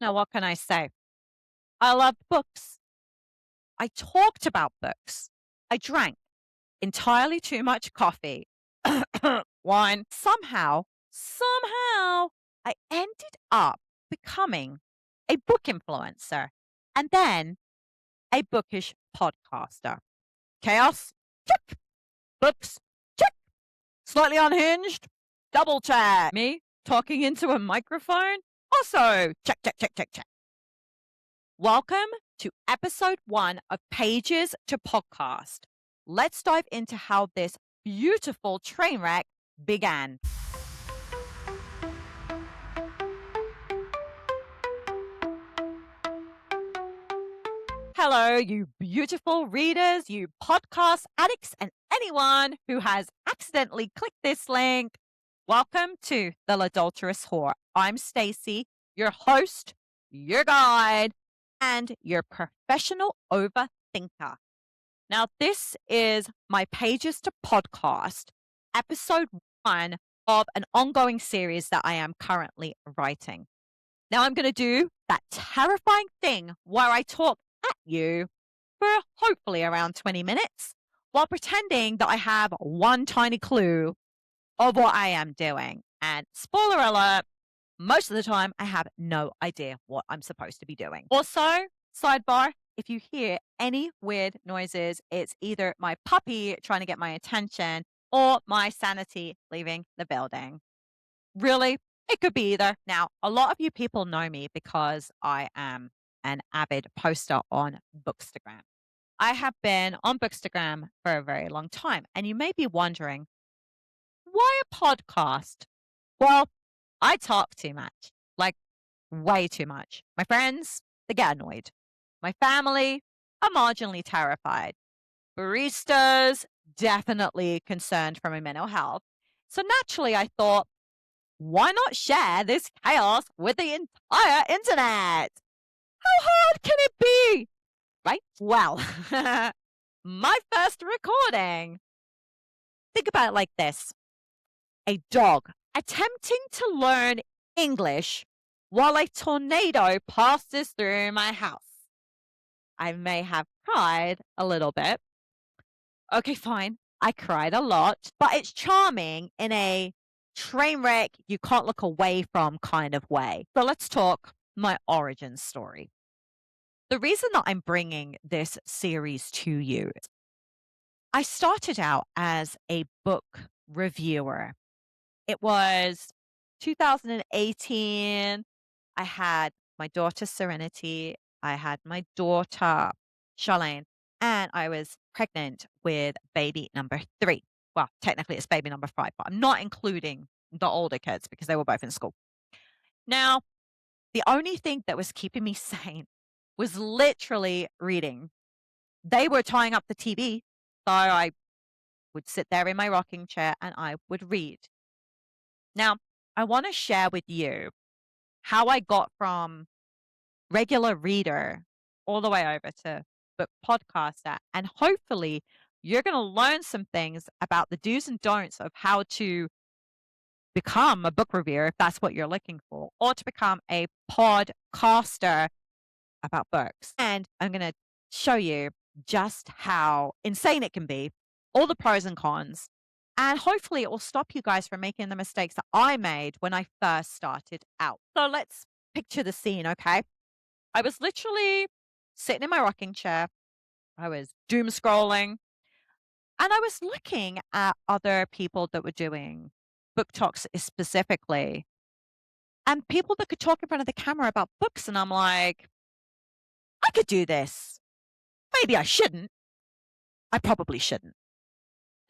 Now, what can I say? I loved books. I talked about books. I drank entirely too much coffee, wine. Somehow, I ended up becoming a book influencer and then a bookish podcaster. Chaos? Check. Books? Check. Slightly unhinged? Double check. Me talking into a microphone? Also, check, check, check, check, check. Welcome to episode 1 of Pages to Podcast. Let's dive into how this beautiful train wreck began. Hello, you beautiful readers, you podcast addicts, and anyone who has accidentally clicked this link. Welcome to The Adulterous Whore. I'm Stacey, your host, your guide, and your professional overthinker. Now, this is my Pages to Podcast, episode 1 of an ongoing series that I am currently writing. Now, I'm going to do that terrifying thing where I talk at you for hopefully around 20 minutes while pretending that I have one tiny clue of what I am doing. And spoiler alert, most of the time I have no idea what I'm supposed to be doing. Also, sidebar, if you hear any weird noises, it's either my puppy trying to get my attention or my sanity leaving the building. Really, it could be either. Now, a lot of you people know me because I am an avid poster on Bookstagram. I have been on Bookstagram for a very long time, and you may be wondering, why a podcast? Well, I talk too much, like way too much. My friends, they get annoyed. My family are marginally terrified. Baristas, definitely concerned for my mental health. So naturally, I thought, why not share this chaos with the entire internet? How hard can it be? Right? Well, my first recording. Think about it like this. A dog attempting to learn English while a tornado passes through my house. I may have cried a little bit. Okay, fine. I cried a lot, but it's charming in a train wreck you can't look away from kind of way. So let's talk my origin story. The reason that I'm bringing this series to you, I started out as a book reviewer. It was 2018. I had my daughter Serenity. I had my daughter Charlene, and I was pregnant with baby number 3. Well, technically it's baby number 5, but I'm not including the older kids because they were both in school. Now, the only thing that was keeping me sane was literally reading. They were tying up the TV, so I would sit there in my rocking chair and I would read. Now, I want to share with you how I got from regular reader all the way over to book podcaster. And hopefully, you're going to learn some things about the do's and don'ts of how to become a book reviewer, if that's what you're looking for, or to become a podcaster about books. And I'm going to show you just how insane it can be, all the pros and cons. And hopefully it will stop you guys from making the mistakes that I made when I first started out. So let's picture the scene, okay? I was literally sitting in my rocking chair. I was doom scrolling. And I was looking at other people that were doing book talks specifically. And people that could talk in front of the camera about books. And I'm like, I could do this. Maybe I shouldn't. I probably shouldn't.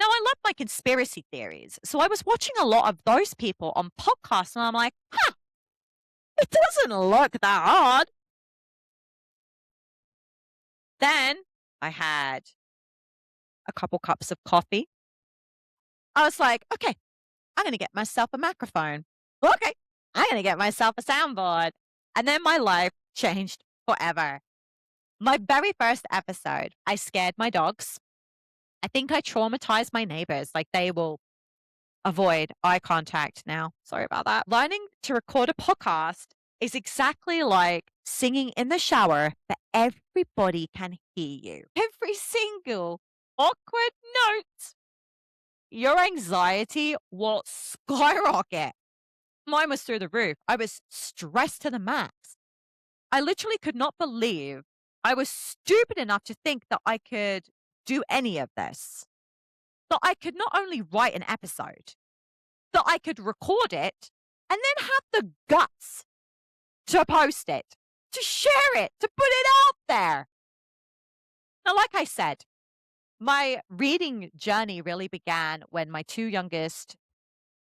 Now, I love my conspiracy theories. So I was watching a lot of those people on podcasts, and I'm like, it doesn't look that hard. Then I had a couple cups of coffee. I was like, okay, I'm going to get myself a microphone. Okay, I'm going to get myself a soundboard. And then my life changed forever. My very first episode, I scared my dogs. I think I traumatized my neighbors. Like, they will avoid eye contact now. Sorry about that. Learning to record a podcast is exactly like singing in the shower, but everybody can hear you. Every single awkward note, your anxiety will skyrocket. Mine was through the roof. I was stressed to the max. I literally could not believe I was stupid enough to think that I could do any of this. That I could not only write an episode, that I could record it and then have the guts to post it, to share it, to put it out there. Now, like I said, my reading journey really began when my two youngest,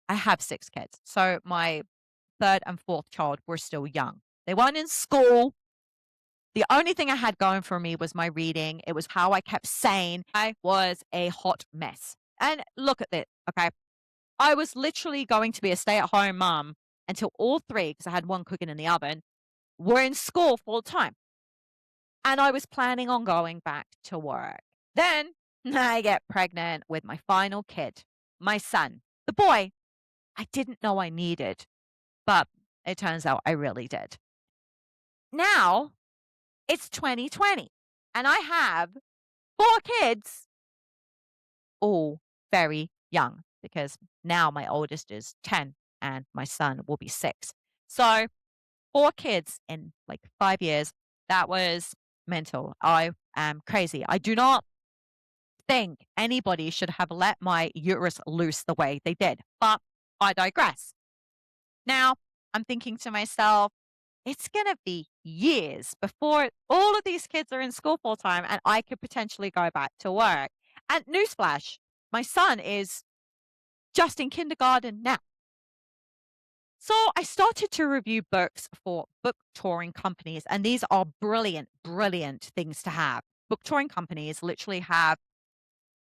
I have six kids. So my third and fourth child were still young. They weren't in school. The only thing I had going for me was my reading. It was how I kept sane. I was a hot mess. And look at this, okay? I was literally going to be a stay at home mom until all three, because I had one cooking in the oven, were in school full time. And I was planning on going back to work. Then I get pregnant with my final kid, my son, the boy I didn't know I needed, but it turns out I really did. Now it's 2020 and I have four kids, all very young, because now my oldest is 10 and my son will be 6. So four kids in like 5 years. That was mental. I am crazy. I do not think anybody should have let my uterus loose the way they did, but I digress. Now, I'm thinking to myself, it's going to be years before all of these kids are in school full time and I could potentially go back to work. And newsflash, my son is just in kindergarten now. So I started to review books for book touring companies, and these are brilliant, brilliant things to have. Book touring companies literally have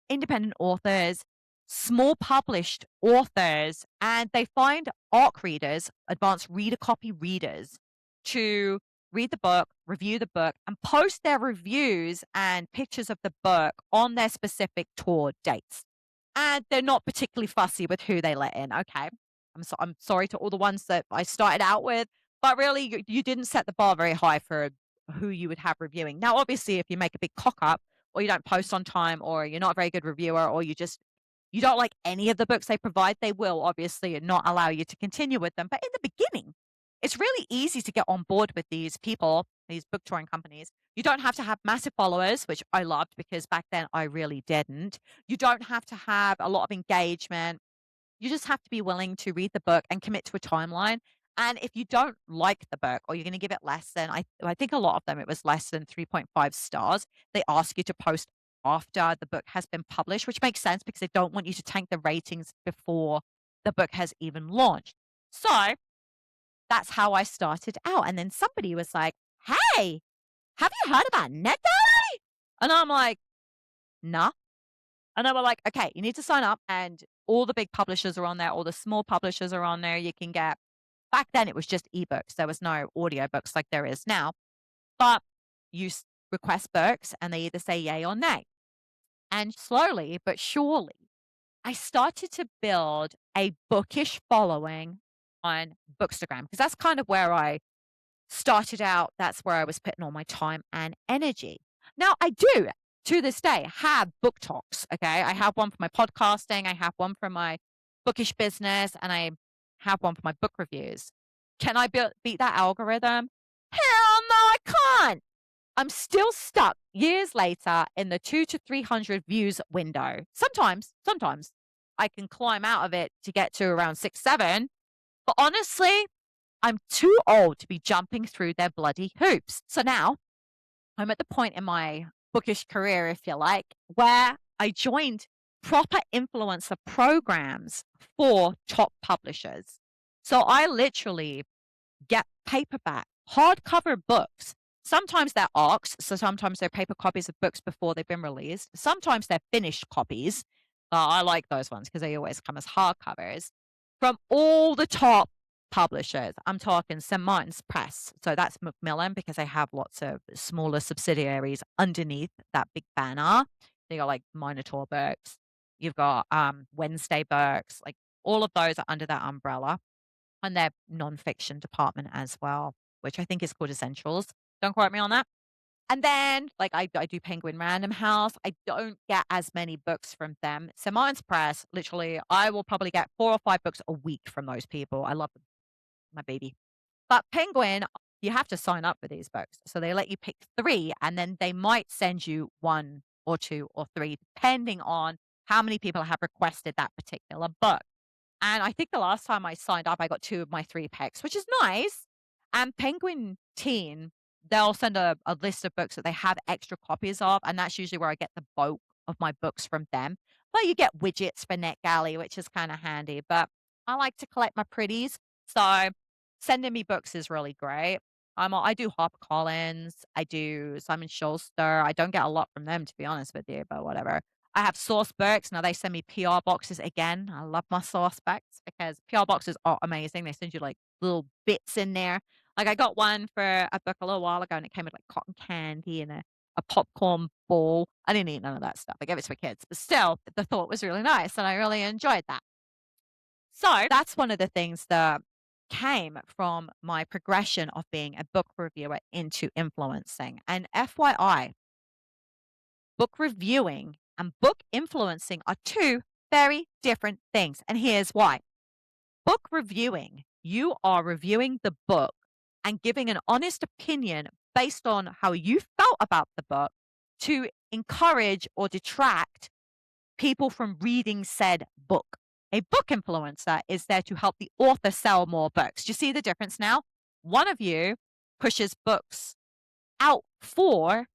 independent authors, small published authors, and they find ARC readers, advanced reader copy readers, to read the book, review the book, and post their reviews and pictures of the book on their specific tour dates. And they're not particularly fussy with who they let in. Okay. I'm sorry to all the ones that I started out with, but really you didn't set the bar very high for who you would have reviewing. Now, obviously, if you make a big cock up, or you don't post on time, or you're not a very good reviewer, or you don't like any of the books they provide, they will obviously not allow you to continue with them. But in the beginning, it's really easy to get on board with these people, these book touring companies. You don't have to have massive followers, which I loved because back then I really didn't. You don't have to have a lot of engagement. You just have to be willing to read the book and commit to a timeline. And if you don't like the book, or you're going to give it less than, I think a lot of them, it was less than 3.5 stars, they ask you to post after the book has been published, which makes sense because they don't want you to tank the ratings before the book has even launched. So that's how I started out. And then somebody was like, "Hey, have you heard about NetGalley?" And I'm like, "Nah." And they were like, "Okay, you need to sign up." And all the big publishers are on there, all the small publishers are on there. You can get, back then it was just ebooks. There was no audiobooks like there is now. But you request books and they either say yay or nay. And slowly but surely, I started to build a bookish following on Bookstagram, because that's kind of where I started out. That's where I was putting all my time and energy. Now, I do, to this day, have book talks. Okay. I have one for my podcasting, I have one for my bookish business, and I have one for my book reviews. Can I beat that algorithm? Hell no, I can't. I'm still stuck years later in the 2 to 300 views window. Sometimes I can climb out of it to get to around 6, 7. But honestly, I'm too old to be jumping through their bloody hoops. So now I'm at the point in my bookish career, if you like, where I joined proper influencer programs for top publishers. So I literally get paperback, hardcover books. Sometimes they're ARCs, so sometimes they're paper copies of books before they've been released. Sometimes they're finished copies. I like those ones because they always come as hardcovers from all the top publishers. I'm talking St. Martin's Press. So that's Macmillan, because they have lots of smaller subsidiaries underneath that big banner. They got like Minotaur Books. You've got Wednesday Books. Like all of those are under that umbrella. and their nonfiction department as well, which I think is called Essentials. Don't quote me on that. And then, like, I do Penguin Random House. I don't get as many books from them. So Martin's Press, literally, I will probably get 4 or 5 books a week from those people. I love them, my baby. But Penguin, you have to sign up for these books. So they let you pick 3, and then they might send you 1 or 2 or 3, depending on how many people have requested that particular book. And I think the last time I signed up, I got 2 of my 3 picks, which is nice. And Penguin Teen, they'll send a list of books that they have extra copies of, and that's usually where I get the bulk of my books from them. But you get widgets for NetGalley, which is kinda handy, but I like to collect my pretties, so sending me books is really great. I do HarperCollins, I do Simon Schuster. I don't get a lot from them, to be honest with you, but whatever. I have source books. Now they send me PR boxes again. I love my source books because PR boxes are amazing. They send you like little bits in there. Like I got one for a book a little while ago and it came with like cotton candy and a popcorn ball. I didn't eat none of that stuff. I gave it to my kids, but still the thought was really nice and I really enjoyed that. So that's one of the things that came from my progression of being a book reviewer into influencing. And FYI, book reviewing and book influencing are 2 very different things. And here's why. Book reviewing, you are reviewing the book and giving an honest opinion based on how you felt about the book to encourage or detract people from reading said book. A book influencer is there to help the author sell more books. Do you see the difference now? One of you pushes books out for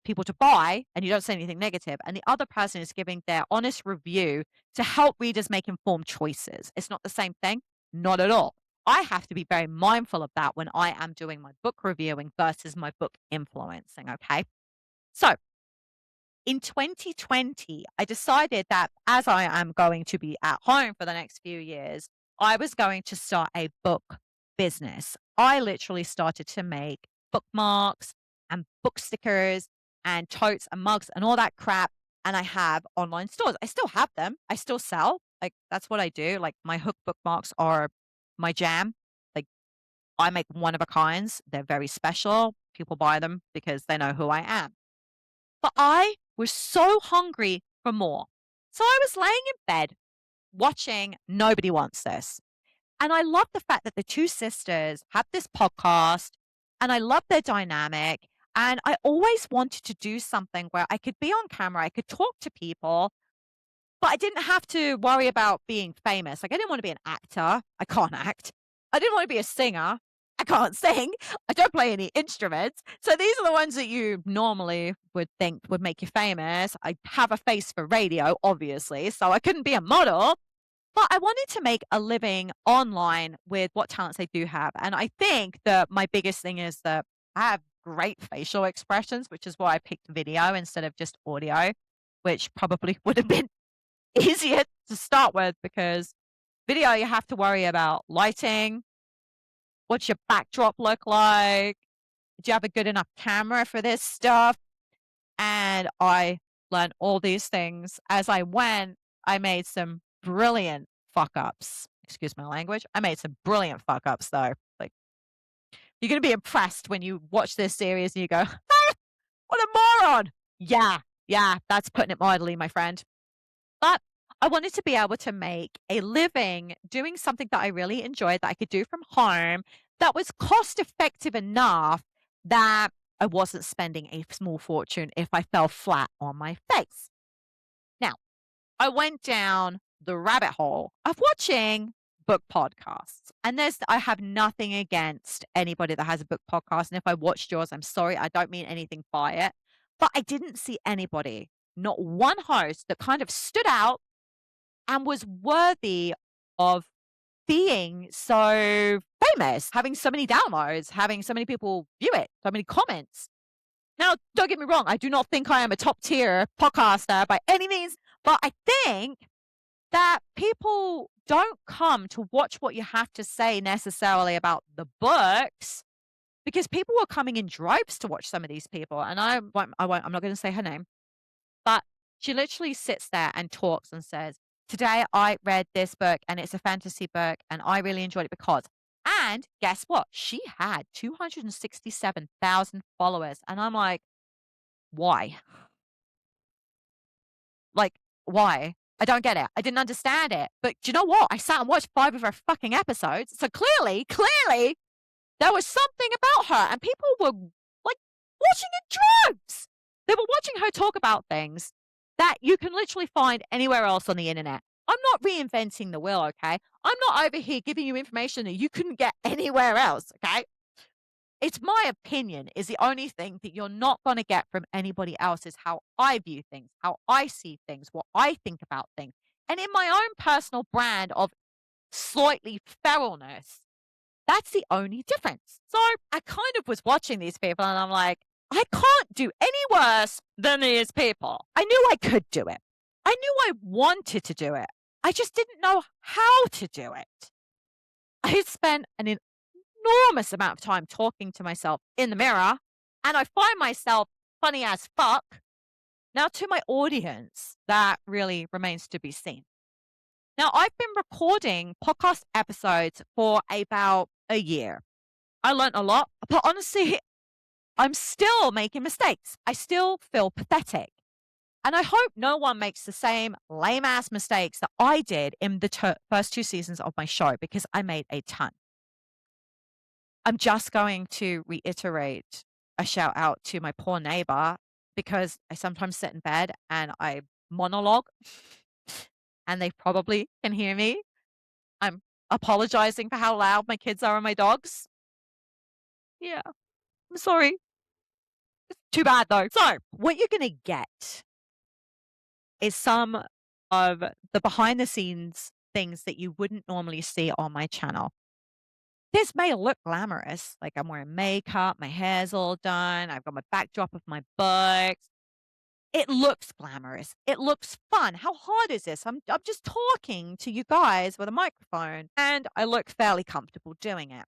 people to buy and you don't say anything negative, and the other person is giving their honest review to help readers make informed choices. It's not the same thing. Not at all. I have to be very mindful of that when I am doing my book reviewing versus my book influencing. Okay. So in 2020, I decided that as I am going to be at home for the next few years, I was going to start a book business. I literally started to make bookmarks and book stickers and totes and mugs and all that crap. And I have online stores. I still have them. I still sell. Like, that's what I do. Like, my hook bookmarks are my jam. Like, I make one of a kinds. They're very special. People buy them because they know who I am. But I was so hungry for more. So I was laying in bed watching Nobody Wants This. And I love the fact that the 2 sisters have this podcast and I love their dynamic. And I always wanted to do something where I could be on camera, I could talk to people, but I didn't have to worry about being famous. Like, I didn't want to be an actor. I can't act. I didn't want to be a singer. I can't sing. I don't play any instruments. So these are the ones that you normally would think would make you famous. I have a face for radio, obviously, so I couldn't be a model. But I wanted to make a living online with what talents I do have. And I think that my biggest thing is that I have great facial expressions, which is why I picked video instead of just audio, which probably would have been easier to start with because video, you have to worry about lighting. What's your backdrop look like? Do you have a good enough camera for this stuff? And I learned all these things as I went. I made some brilliant fuck ups. Excuse my language. I made some brilliant fuck ups though. Like, you're going to be impressed when you watch this series and you go, ah, what a moron. Yeah, that's putting it mildly, my friend. But I wanted to be able to make a living doing something that I really enjoyed that I could do from home that was cost effective enough that I wasn't spending a small fortune if I fell flat on my face. Now, I went down the rabbit hole of watching book podcasts. And I have nothing against anybody that has a book podcast. And if I watched yours, I'm sorry, I don't mean anything by it. But I didn't see anybody, not one host that kind of stood out and was worthy of being so famous, having so many downloads, having so many people view it, so many comments. Now, don't get me wrong, I do not think I am a top tier podcaster by any means, but I think that people don't come to watch what you have to say necessarily about the books because people were coming in droves to watch some of these people. And I'm not going to say her name, but she literally sits there and talks and says, today I read this book and it's a fantasy book and I really enjoyed it because, and guess what? She had 267,000 followers. And I'm like, why? Like, why? I don't get it. I didn't understand it. But do you know what? I sat and watched 5 of her fucking episodes. So clearly, there was something about her, and people were like watching in droves. They were watching her talk about things that you can literally find anywhere else on the internet. I'm not reinventing the wheel, okay? I'm not over here giving you information that you couldn't get anywhere else, okay? It's my opinion is the only thing that you're not going to get from anybody else is how I view things, how I see things, what I think about things. And in my own personal brand of slightly feralness, that's the only difference. So I kind of was watching these people and I'm like, I can't do any worse than these people. I knew I could do it. I knew I wanted to do it. I just didn't know how to do it. I spent an enormous amount of time talking to myself in the mirror, and I find myself funny as fuck. Now, to my audience, that really remains to be seen. Now, I've been recording podcast episodes for about a year. I learned a lot, but honestly, I'm still making mistakes. I still feel pathetic. And I hope no one makes the same lame ass mistakes that I did in the first 2 seasons of my show because I made a ton. I'm just going to reiterate a shout out to my poor neighbor because I sometimes sit in bed and I monologue and they probably can hear me. I'm apologizing for how loud my kids are and my dogs. Yeah, I'm sorry. Too bad though. So, what you're going to get is some of the behind the scenes things that you wouldn't normally see on my channel. This may look glamorous, like I'm wearing makeup, my hair's all done, I've got my backdrop of my books. It looks glamorous. It looks fun. How hard is this? I'm just talking to you guys with a microphone, and I look fairly comfortable doing it.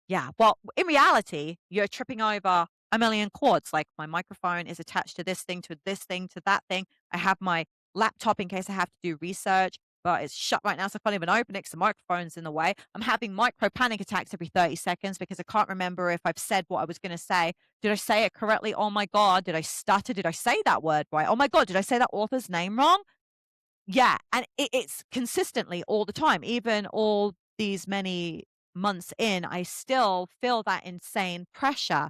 Yeah, well, in reality, you're tripping over a million cords. Like my microphone is attached to this thing, to this thing, to that thing. I have my laptop in case I have to do research, but it's shut right now, so I can't even open it because the microphone's in the way. I'm having micro panic attacks every 30 seconds because I can't remember if I've said what I was going to say. Did I say it correctly? Oh my God. Did I stutter? Did I say that word right? Oh my God. Did I say that author's name wrong? Yeah. And it's consistently all the time, even all these many months in, I still feel that insane pressure.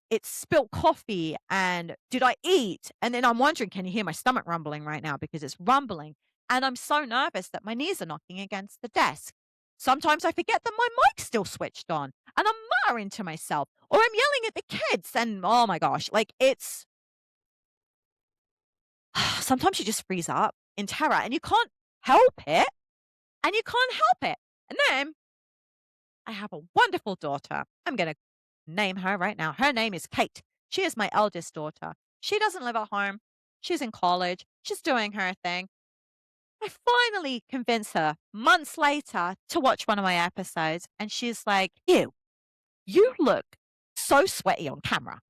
It's spilt coffee and did I eat? And then I'm wondering, can you hear my stomach rumbling right now? Because it's rumbling. And I'm so nervous that my knees are knocking against the desk. Sometimes I forget that my mic's still switched on and I'm muttering to myself or I'm yelling at the kids. And oh my gosh, like it's sometimes you just freeze up in terror and you can't help it. And you can't help it. And then I have a wonderful daughter. I'm going to name her right now. Her name is Kate. She is my eldest daughter. She doesn't live at home. She's in college. She's doing her thing. I finally convince her months later to watch one of my episodes. And she's like, ew, you look so sweaty on camera.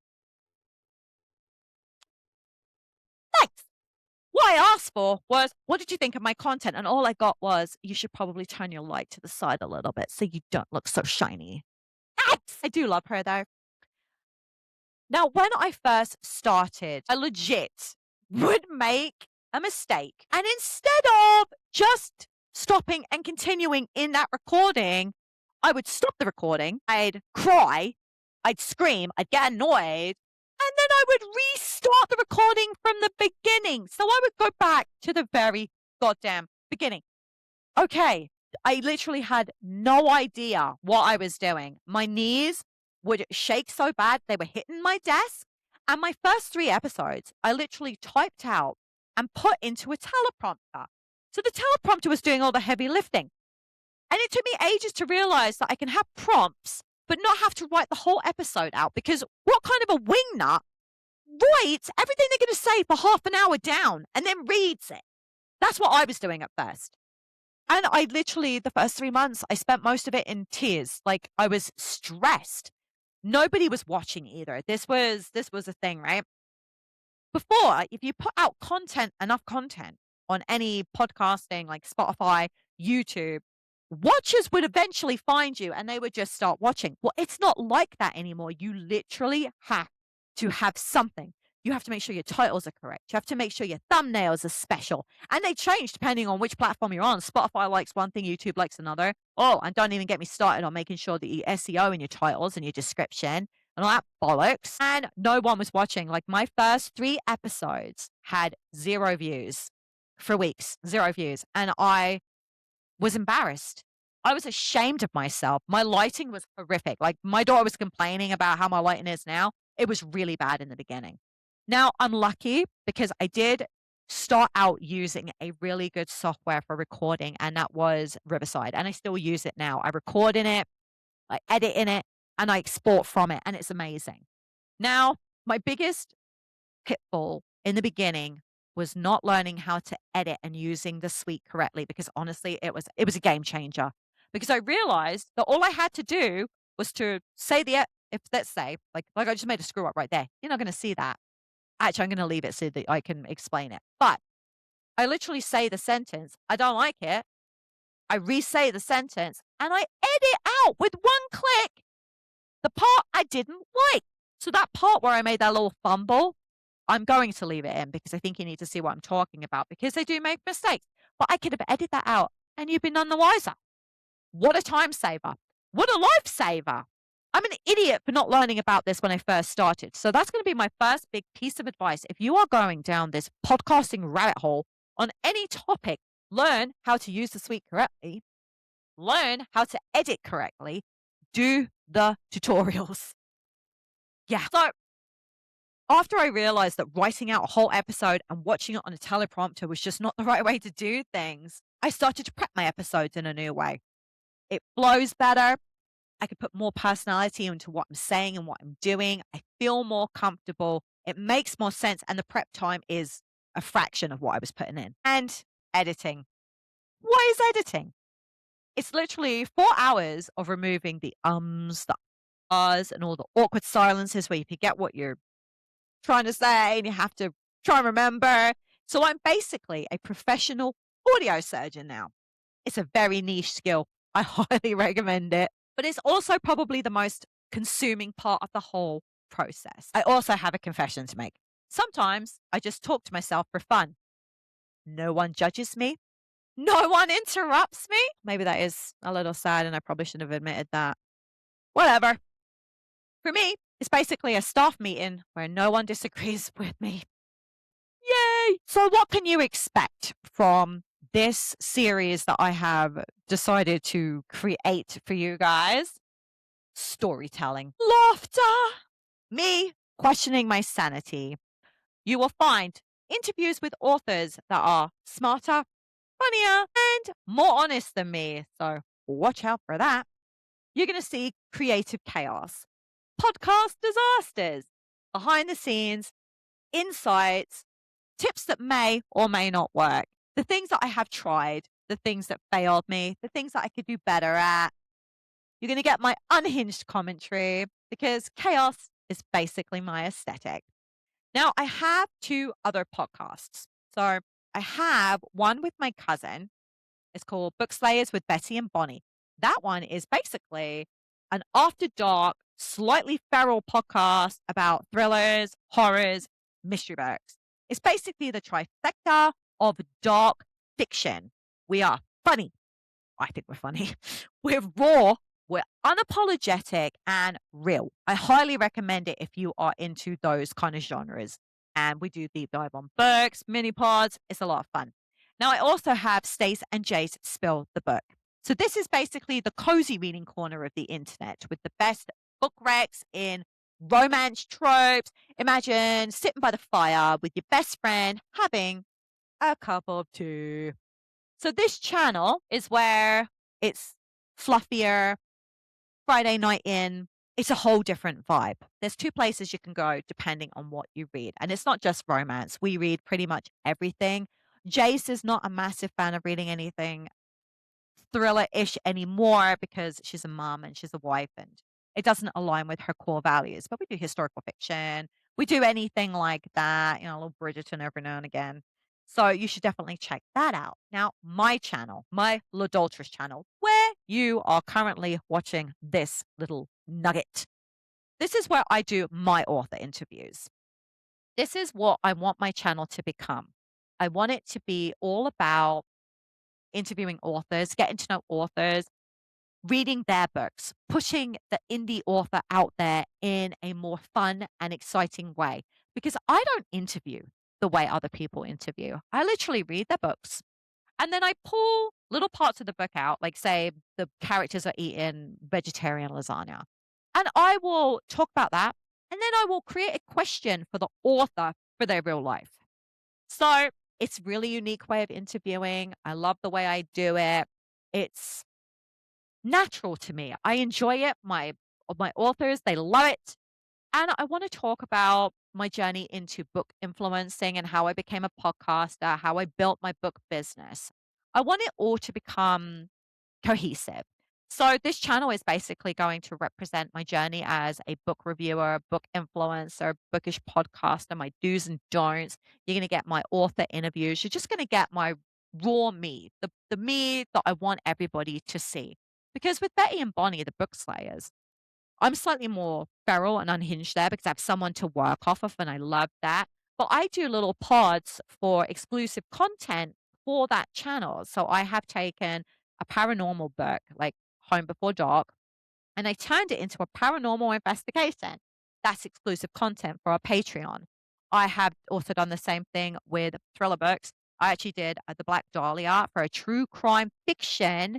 Thanks. What I asked for was, what did you think of my content? And all I got was, you should probably turn your light to the side a little bit so you don't look so shiny. Thanks. I do love her though. Now, when I first started, I legit would make a mistake. And instead of just stopping and continuing in that recording, I would stop the recording. I'd cry. I'd scream. I'd get annoyed. And then I would restart the recording from the beginning. So I would go back to the very goddamn beginning. Okay. I literally had no idea what I was doing. My knees would shake so bad they were hitting my desk. And my first 3 episodes, I literally typed out and put into a teleprompter. So the teleprompter was doing all the heavy lifting. And it took me ages to realize that I can have prompts, but not have to write the whole episode out. Because what kind of a wingnut writes everything they're going to say for half an hour down and then reads it? That's what I was doing at first. And I literally, the first 3 months, I spent most of it in tears. Like I was stressed. Nobody was watching either. This was a thing, right? Before, if you put out content, enough content, on any podcasting like Spotify, YouTube, watchers would eventually find you and they would just start watching. Well, it's not like that anymore. You literally have to have something. You have to make sure your titles are correct. You have to make sure your thumbnails are special. And they change depending on which platform you're on. Spotify likes one thing, YouTube likes another. Oh, and don't even get me started on making sure that you SEO in your titles and your description and all that bollocks. And no one was watching. Like my first 3 episodes had 0 views for weeks, 0 views. And I was embarrassed. I was ashamed of myself. My lighting was horrific. Like my daughter was complaining about how my lighting is now. It was really bad in the beginning. Now I'm lucky because I did start out using a really good software for recording, and that was Riverside. And I still use it now. I record in it, I edit in it, and I export from it, and it's amazing. Now, my biggest pitfall in the beginning was not learning how to edit and using the suite correctly because honestly it was a game changer because I realized that all I had to do was to say if let's say like I just made a screw up right there. You're not going to see that. Actually, I'm going to leave it so that I can explain it. But I literally say the sentence, I don't like it. I re-say the sentence and I edit out with one click the part I didn't like. So that part where I made that little fumble, I'm going to leave it in because I think you need to see what I'm talking about because they do make mistakes. But I could have edited that out and you'd be none the wiser. What a time saver. What a lifesaver. I'm an idiot for not learning about this when I first started. So that's going to be my first big piece of advice. If you are going down this podcasting rabbit hole on any topic, learn how to use the suite correctly, learn how to edit correctly, do the tutorials. Yeah. So after I realized that writing out a whole episode and watching it on a teleprompter was just not the right way to do things, I started to prep my episodes in a new way. It flows better. I could put more personality into what I'm saying and what I'm doing. I feel more comfortable. It makes more sense. And the prep time is a fraction of what I was putting in. And editing. What is editing? It's literally 4 hours of removing the ums, the ahs, and all the awkward silences where you forget what you're trying to say and you have to try and remember. So I'm basically a professional audio surgeon now. It's a very niche skill. I highly recommend it. But it's also probably the most consuming part of the whole process. I also have a confession to make. Sometimes I just talk to myself for fun. No one judges me. No one interrupts me. Maybe that is a little sad and I probably should have admitted that. Whatever. For me, it's basically a staff meeting where no one disagrees with me. Yay! So, what can you expect from this series that I have decided to create for you guys? Storytelling, laughter, me questioning my sanity. You will find interviews with authors that are smarter, funnier, and more honest than me. So, watch out for that. You're going to see creative chaos, podcast disasters, behind the scenes, insights, tips that may or may not work, the things that I have tried, the things that failed me, the things that I could do better at. You're going to get my unhinged commentary because chaos is basically my aesthetic. Now, I have 2 other podcasts. So I have one with my cousin. It's called Book Slayers with Betty and Bonnie. That one is basically an after dark, slightly feral podcast about thrillers, horrors, mystery books. It's basically the trifecta of dark fiction. We are funny. I think we're funny. We're raw. We're unapologetic and real. I highly recommend it if you are into those kind of genres. And we do deep dive on books, mini pods. It's a lot of fun. Now, I also have Stace and Jace Spill the Book. So this is basically the cozy reading corner of the internet with the best book recs in romance tropes. Imagine sitting by the fire with your best friend having a cup of tea. So this channel is where it's fluffier, Friday night in. It's a whole different vibe. There's 2 places you can go depending on what you read. And it's not just romance. We read pretty much everything. Jace is not a massive fan of reading anything thriller-ish anymore because she's a mom and she's a wife and it doesn't align with her core values. But we do historical fiction. We do anything like that, a little Bridgerton every now and again. So you should definitely check that out. Now, my channel, my L'Adulterous channel, where you are currently watching this little nugget. This is where I do my author interviews. This is what I want my channel to become. I want it to be all about interviewing authors, getting to know authors, reading their books, pushing the indie author out there in a more fun and exciting way. Because I don't interview the way other people interview. I literally read their books and then I pull little parts of the book out, like say the characters are eating vegetarian lasagna. And I will talk about that. And then I will create a question for the author for their real life. So it's really unique way of interviewing. I love the way I do it. It's natural to me. I enjoy it. My authors, they love it. And I want to talk about my journey into book influencing and how I became a podcaster, how I built my book business. I want it all to become cohesive. So this channel is basically going to represent my journey as a book reviewer, book influencer, bookish podcaster, my do's and don'ts. You're going to get my author interviews. You're just going to get my raw me, the me that I want everybody to see. Because with Betty and Bonnie, the book slayers, I'm slightly more feral and unhinged there because I have someone to work off of, and I love that. But I do little pods for exclusive content for that channel. So I have taken a paranormal book, like Home Before Dark, and I turned it into a paranormal investigation. That's exclusive content for our Patreon. I have also done the same thing with thriller books. I actually did The Black Dahlia for a true crime fiction,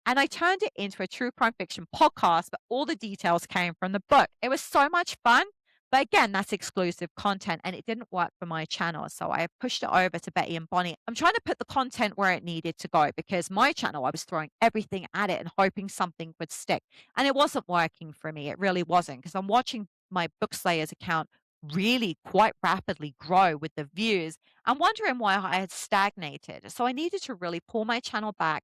and I turned it into a true crime fiction podcast, but all the details came from the book. It was so much fun. But again, that's exclusive content and it didn't work for my channel. So I pushed it over to Betty and Bonnie. I'm trying to put the content where it needed to go because my channel, I was throwing everything at it and hoping something would stick. And it wasn't working for me. It really wasn't because I'm watching my Bookslayers account really quite rapidly grow with the views. I'm wondering why I had stagnated. So I needed to really pull my channel back.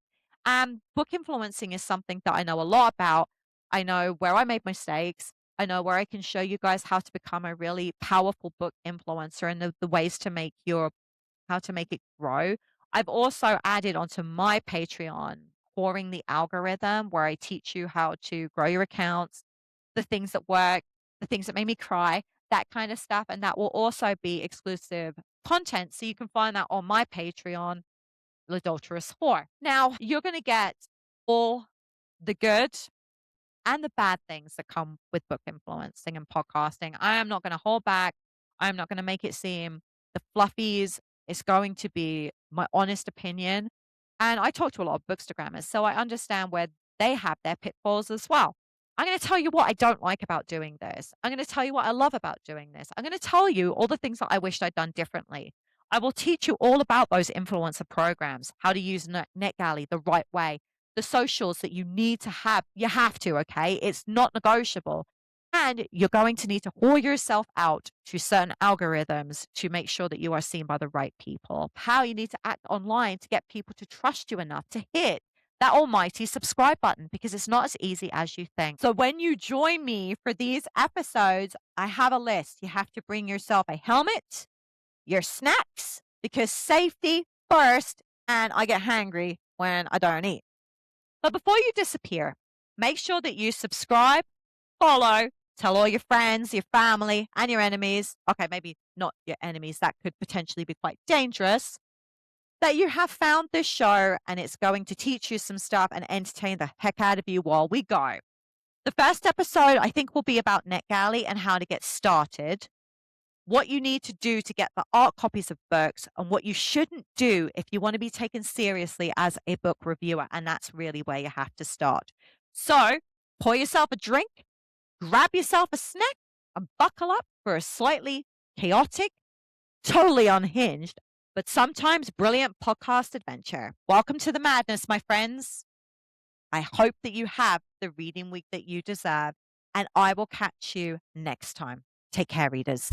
Book influencing is something that I know a lot about. I know where I made mistakes. I know where I can show you guys how to become a really powerful book influencer and the ways to make how to make it grow. I've also added onto my Patreon, Pouring the Algorithm, where I teach you how to grow your accounts, the things that work, the things that made me cry, that kind of stuff. And that will also be exclusive content. So you can find that on my Patreon, L'Adulterous Whore. Now, you're going to get all the good and the bad things that come with book influencing and podcasting. I am not going to hold back. I'm not going to make it seem the fluffies. It's going to be my honest opinion. And I talk to a lot of bookstagrammers, so I understand where they have their pitfalls as well. I'm going to tell you what I don't like about doing this. I'm going to tell you what I love about doing this. I'm going to tell you all the things that I wished I'd done differently. I will teach you all about those influencer programs, how to use NetGalley the right way, the socials that you need to have. You have to, okay? It's not negotiable. And you're going to need to whore yourself out to certain algorithms to make sure that you are seen by the right people. How you need to act online to get people to trust you enough to hit that almighty subscribe button because it's not as easy as you think. So when you join me for these episodes, I have a list. You have to bring yourself a helmet, your snacks, because safety first, and I get hangry when I don't eat. But before you disappear, make sure that you subscribe, follow, tell all your friends, your family, and your enemies. Okay, maybe not your enemies. That could potentially be quite dangerous. That you have found this show and it's going to teach you some stuff and entertain the heck out of you while we go. The first episode, I think, will be about NetGalley and how to get started, what you need to do to get the art copies of books, and what you shouldn't do if you want to be taken seriously as a book reviewer. And that's really where you have to start. So pour yourself a drink, grab yourself a snack, and buckle up for a slightly chaotic, totally unhinged, but sometimes brilliant podcast adventure. Welcome to the madness, my friends. I hope that you have the reading week that you deserve, and I will catch you next time. Take care, readers.